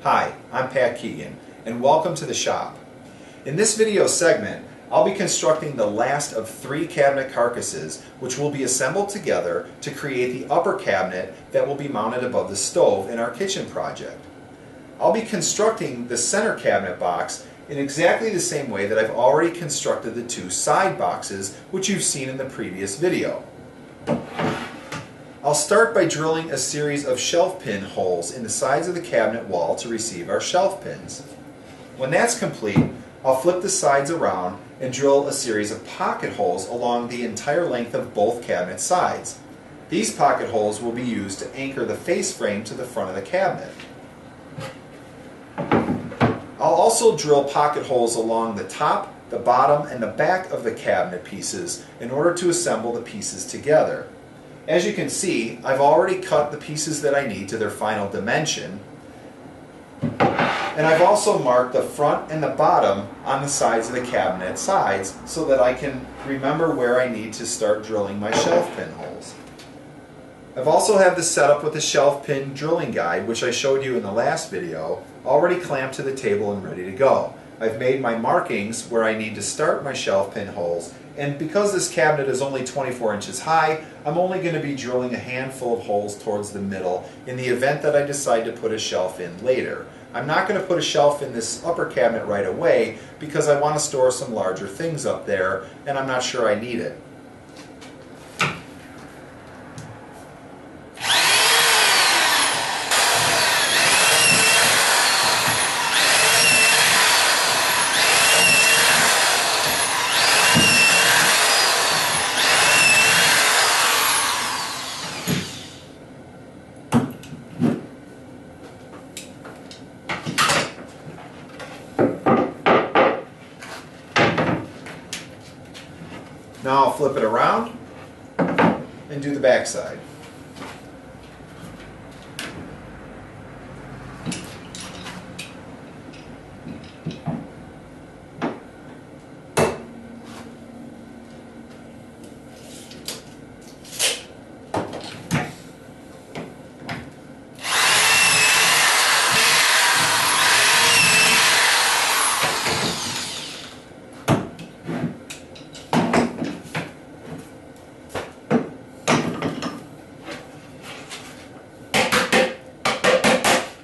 Hi, I'm Pat Keegan, and welcome to the shop. In this video segment, I'll be constructing the last of 3 cabinet carcasses which will be assembled together to create the upper cabinet that will be mounted above the stove in our kitchen project. I'll be constructing the center cabinet box in exactly the same way that I've already constructed the 2 side boxes which you've seen in the previous video. I'll start by drilling a series of shelf pin holes in the sides of the cabinet wall to receive our shelf pins. When that's complete, I'll flip the sides around and drill a series of pocket holes along the entire length of both cabinet sides. These pocket holes will be used to anchor the face frame to the front of the cabinet. I'll also drill pocket holes along the top, the bottom, and the back of the cabinet pieces in order to assemble the pieces together. As you can see, I've already cut the pieces that I need to their final dimension, and I've also marked the front and the bottom on the sides of the cabinet sides so that I can remember where I need to start drilling my shelf pin holes. I've also have the setup with the shelf pin drilling guide, which I showed you in the last video, already clamped to the table and ready to go. I've made my markings where I need to start my shelf pin holes, and because this cabinet is only 24 inches high, I'm only going to be drilling a handful of holes towards the middle in the event that I decide to put a shelf in later. I'm not going to put a shelf in this upper cabinet right away because I want to store some larger things up there and I'm not sure I need it. Now I'll flip it around and do the back side.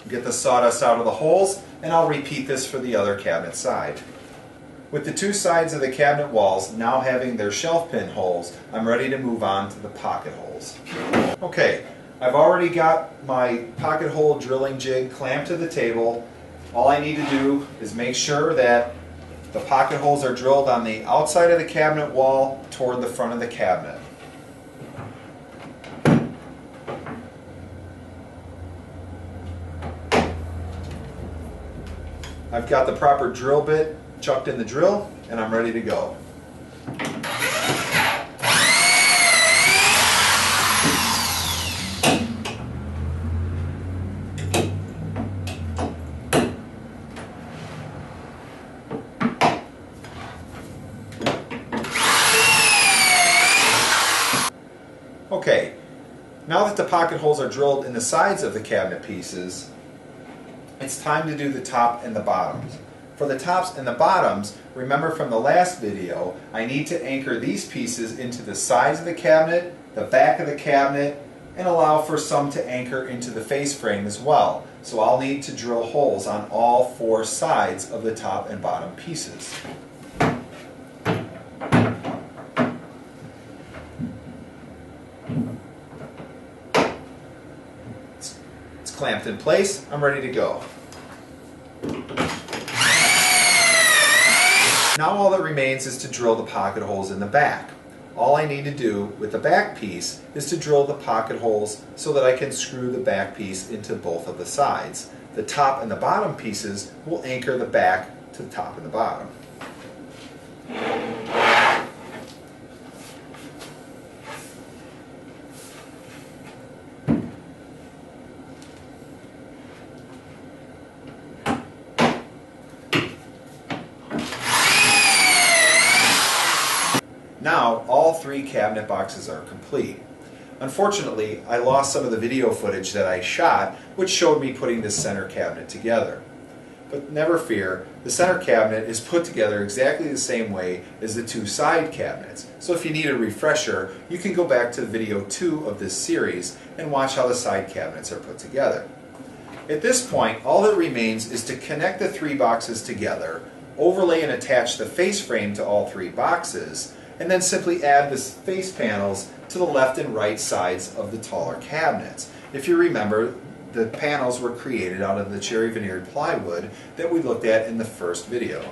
Get the sawdust out of the holes, and I'll repeat this for the other cabinet side. With the 2 sides of the cabinet walls now having their shelf pin holes, I'm ready to move on to the pocket holes. Okay, I've already got my pocket hole drilling jig clamped to the table. All I need to do is make sure that the pocket holes are drilled on the outside of the cabinet wall toward the front of the cabinet. I've got the proper drill bit chucked in the drill, and I'm ready to go. Okay, now that the pocket holes are drilled in the sides of the cabinet pieces, it's time to do the top and the bottoms. For the tops and the bottoms, remember from the last video, I need to anchor these pieces into the sides of the cabinet, the back of the cabinet, and allow for some to anchor into the face frame as well. So I'll need to drill holes on all 4 sides of the top and bottom pieces. It's clamped in place, I'm ready to go. Now all that remains is to drill the pocket holes in the back. All I need to do with the back piece is to drill the pocket holes so that I can screw the back piece into both of the sides. The top and the bottom pieces will anchor the back to the top and the bottom. Now all 3 cabinet boxes are complete. Unfortunately, I lost some of the video footage that I shot, which showed me putting this center cabinet together. But never fear, the center cabinet is put together exactly the same way as the two side cabinets. So if you need a refresher, you can go back to video 2 of this series and watch how the side cabinets are put together. At this point, all that remains is to connect the 3 boxes together, overlay and attach the face frame to all 3 boxes, and then simply add the face panels to the left and right sides of the taller cabinets. If you remember, the panels were created out of the cherry veneered plywood that we looked at in the first video.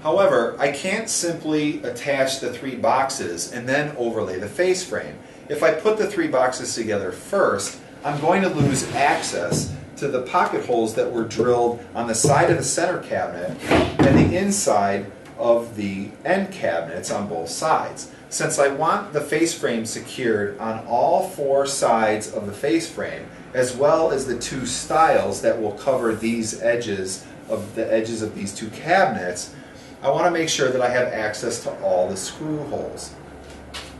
However, I can't simply attach the 3 boxes and then overlay the face frame. If I put the 3 boxes together first, I'm going to lose access to the pocket holes that were drilled on the side of the center cabinet and the inside of the end cabinets on both sides. Since I want the face frame secured on all 4 sides of the face frame, as well as the 2 stiles that will cover these edges of these 2 cabinets, I want to make sure that I have access to all the screw holes.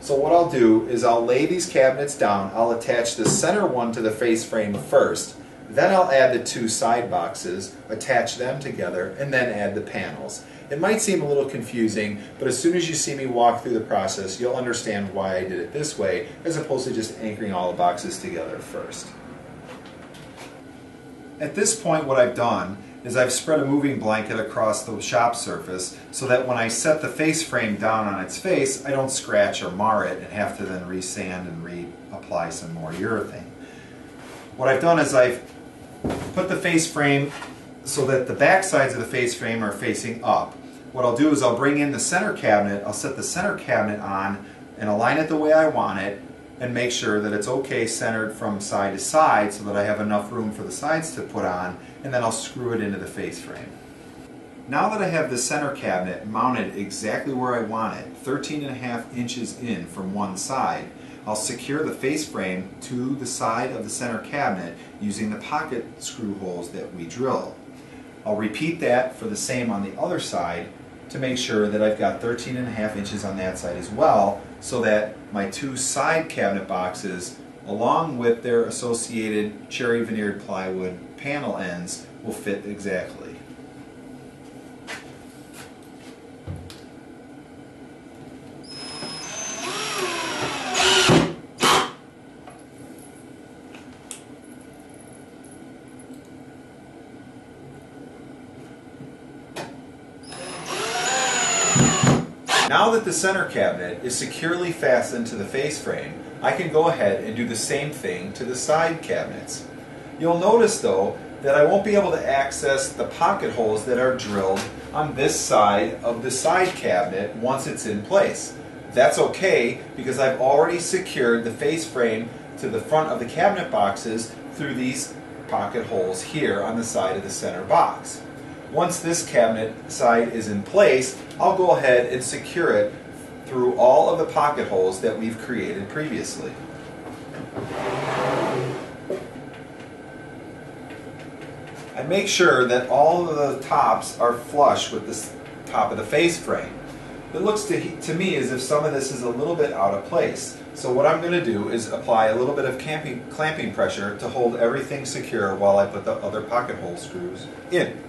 So what I'll do is I'll lay these cabinets down, I'll attach the center one to the face frame first, then I'll add the 2 side boxes, attach them together, and then add the panels. It might seem a little confusing, but as soon as you see me walk through the process, you'll understand why I did it this way, as opposed to just anchoring all the boxes together first. At this point, what I've done is I've spread a moving blanket across the shop surface so that when I set the face frame down on its face, I don't scratch or mar it and have to then resand and reapply some more urethane. What I've done is I've put the face frame so that the back sides of the face frame are facing up. What I'll do is I'll bring in the center cabinet, I'll set the center cabinet on and align it the way I want it and make sure that it's okay centered from side to side so that I have enough room for the sides to put on, and then I'll screw it into the face frame. Now that I have the center cabinet mounted exactly where I want it, 13.5 inches in from one side, I'll secure the face frame to the side of the center cabinet using the pocket screw holes that we drilled. I'll repeat that for the same on the other side to make sure that I've got 13.5 inches on that side as well, so that my 2 side cabinet boxes, along with their associated cherry veneered plywood panel ends, will fit exactly. Now that the center cabinet is securely fastened to the face frame, I can go ahead and do the same thing to the side cabinets. You'll notice though that I won't be able to access the pocket holes that are drilled on this side of the side cabinet once it's in place. That's okay because I've already secured the face frame to the front of the cabinet boxes through these pocket holes here on the side of the center box. Once this cabinet side is in place, I'll go ahead and secure it through all of the pocket holes that we've created previously. I make sure that all of the tops are flush with the top of the face frame. It looks to me as if some of this is a little bit out of place. So what I'm going to do is apply a little bit of clamping pressure to hold everything secure while I put the other pocket hole screws in.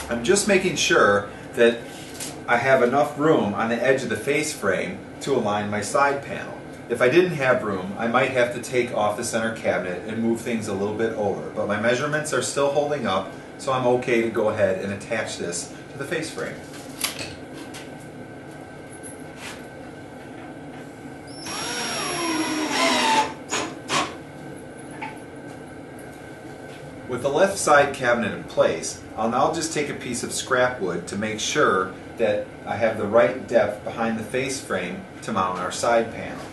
I'm just making sure that I have enough room on the edge of the face frame to align my side panel. If I didn't have room, I might have to take off the center cabinet and move things a little bit over, but my measurements are still holding up, so I'm okay to go ahead and attach this to the face frame. With the left side cabinet in place, I'll now just take a piece of scrap wood to make sure that I have the right depth behind the face frame to mount our side panel.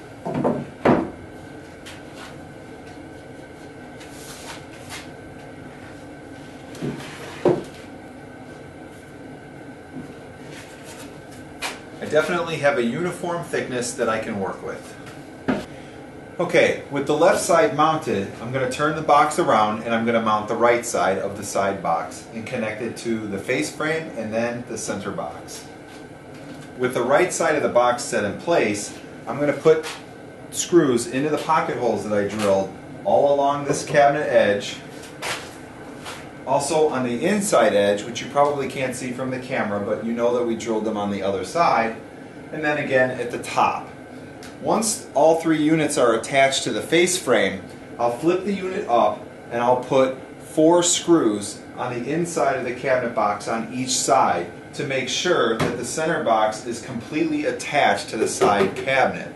I definitely have a uniform thickness that I can work with. Okay, with the left side mounted, I'm going to turn the box around and I'm going to mount the right side of the side box and connect it to the face frame and then the center box. With the right side of the box set in place, I'm going to put screws into the pocket holes that I drilled all along this cabinet edge. Also on the inside edge, which you probably can't see from the camera, but you know that we drilled them on the other side. And then again at the top. Once all three units are attached to the face frame, I'll flip the unit up and I'll put 4 screws on the inside of the cabinet box on each side to make sure that the center box is completely attached to the side cabinet.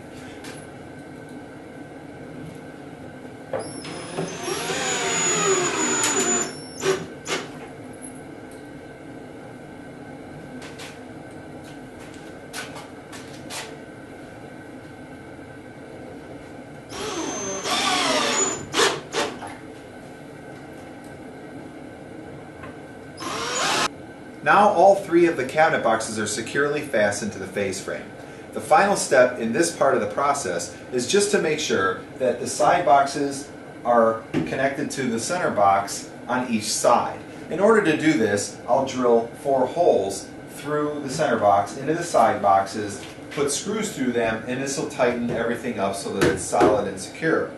Now all 3 of the cabinet boxes are securely fastened to the face frame. The final step in this part of the process is just to make sure that the side boxes are connected to the center box on each side. In order to do this, I'll drill 4 holes through the center box into the side boxes, put screws through them, and this will tighten everything up so that it's solid and secure.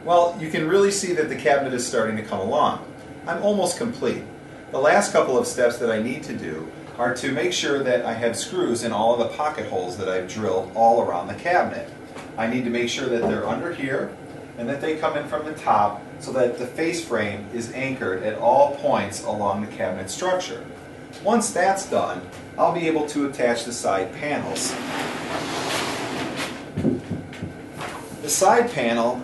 Well, you can really see that the cabinet is starting to come along. I'm almost complete. The last couple of steps that I need to do are to make sure that I have screws in all of the pocket holes that I've drilled all around the cabinet. I need to make sure that they're under here and that they come in from the top so that the face frame is anchored at all points along the cabinet structure. Once that's done, I'll be able to attach the side panels. The side panel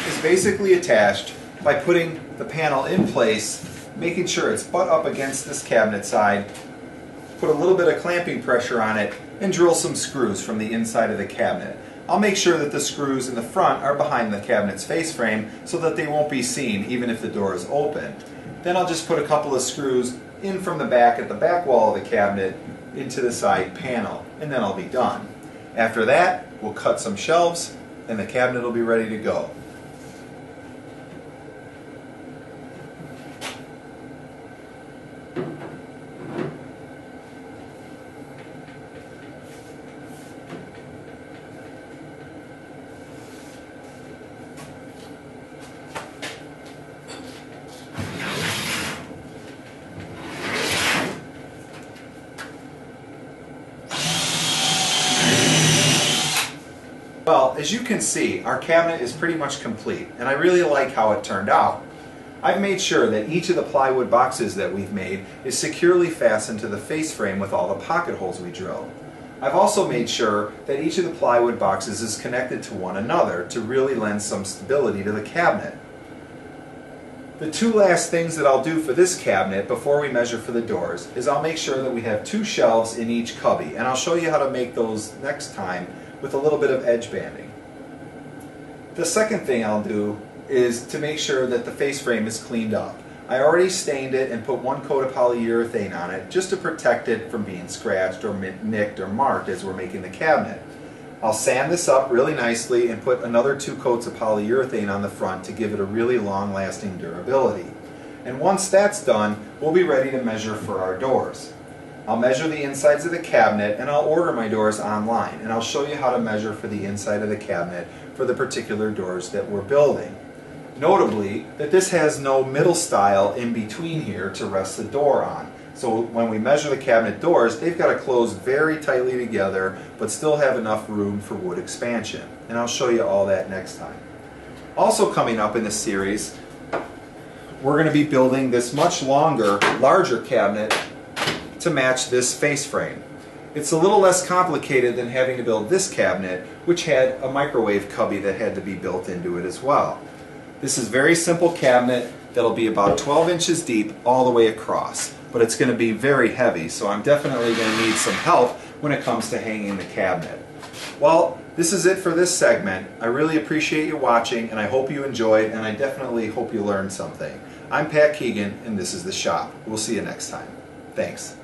is basically attached by putting the panel in place, making sure it's butt up against this cabinet side, put a little bit of clamping pressure on it, and drill some screws from the inside of the cabinet. I'll make sure that the screws in the front are behind the cabinet's face frame so that they won't be seen even if the door is open. Then I'll just put a couple of screws in from the back at the back wall of the cabinet into the side panel, and then I'll be done. After that, we'll cut some shelves and the cabinet will be ready to go. Well, as you can see, our cabinet is pretty much complete, and I really like how it turned out. I've made sure that each of the plywood boxes that we've made is securely fastened to the face frame with all the pocket holes we drilled. I've also made sure that each of the plywood boxes is connected to one another to really lend some stability to the cabinet. The 2 last things that I'll do for this cabinet before we measure for the doors is I'll make sure that we have 2 shelves in each cubby, and I'll show you how to make those next time with a little bit of edge banding. The second thing I'll do is to make sure that the face frame is cleaned up. I already stained it and put 1 coat of polyurethane on it just to protect it from being scratched or nicked or marked as we're making the cabinet. I'll sand this up really nicely and put another 2 coats of polyurethane on the front to give it a really long-lasting durability. And once that's done, we'll be ready to measure for our doors. I'll measure the insides of the cabinet and I'll order my doors online, and I'll show you how to measure for the inside of the cabinet for the particular doors that we're building. Notably, that this has no middle stile in between here to rest the door on. So when we measure the cabinet doors, they've got to close very tightly together but still have enough room for wood expansion. And I'll show you all that next time. Also coming up in this series, we're going to be building this much longer, larger cabinet to match this face frame. It's a little less complicated than having to build this cabinet, which had a microwave cubby that had to be built into it as well. This is a very simple cabinet that'll be about 12 inches deep all the way across. but it's going to be very heavy, so I'm definitely going to need some help when it comes to hanging the cabinet. Well, this is it for this segment. I really appreciate you watching, and I hope you enjoyed, and I definitely hope you learned something. I'm Pat Keegan, and this is The Shop. We'll see you next time. Thanks.